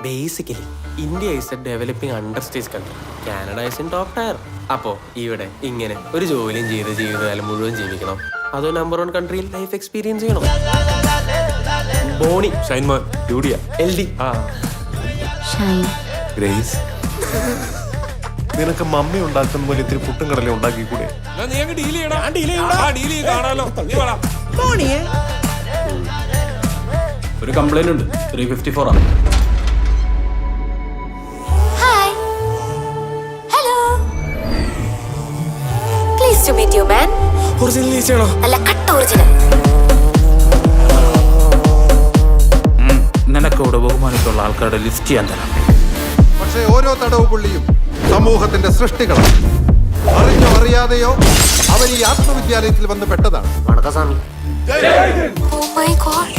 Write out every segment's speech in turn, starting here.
Basically India is A developing under stage country. Canada is in top tier. അപ്പോ ഇവിടെ ഇങ്ങനെ ഒരു ജോലിയും ചെയ്ത് ജീവിതകാലം മുഴുവൻ ജീവിക്കണം, അതോ നമ്പർ 1 കൺട്രിയിൽ ലൈഫ് എക്സ്പീരിയൻസ് ചെയ്യണം? Boney, Shinemon, Judiya, LD, Grace. നിനക്ക് മമ്മി ഉണ്ടാക്കുന്ന പോലെ ഇത്തിരി പുട്ടും കടല ഉണ്ടാക്കിക്കൂടെ? ഒരു കംപ്ലൈന്റ് ഉണ്ട്. 354 ആണ്. Hi, hello, please to meet you man. Original ഈച്ചയാണോ? അല്ല, കട്ട ഒറിജിനൽ. നിനക്കോട് ബഹുമാനിച്ചുള്ള ആൾക്കാരുടെ ലിസ്റ്റ് ഞാൻ തരാം. പക്ഷേ ഓരോ തടവ് പുള്ളിയും സമൂഹത്തിന്റെ സൃഷ്ടികളാണ്. അറിഞ്ഞോ അറിയാതെയോ അവർ ഈ ആത്മവിദ്യാലയത്തിൽ വന്ന് പെട്ടതാണ്. വണക്കസ്വാമി. Oh my God.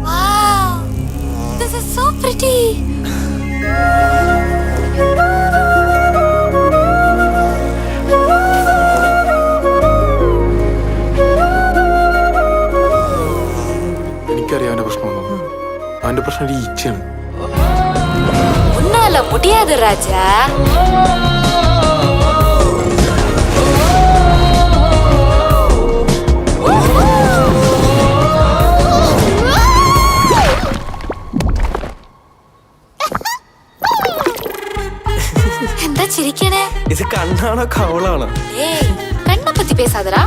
Wow, this is so pretty. എനിക്കറിയാം അവന്റെ പ്രശ്നമൊന്നും. അവന്റെ പ്രശ്നം ഒരു ഈച്ചയാണ്. உன்னால முடியாது ராஜா. എന്താ ചിരിക്കണേ? ഇത് കണ്ണാണോ കവളാണോ? ഏയ്, കണ്ണെ പറ്റി പേസാതടാ.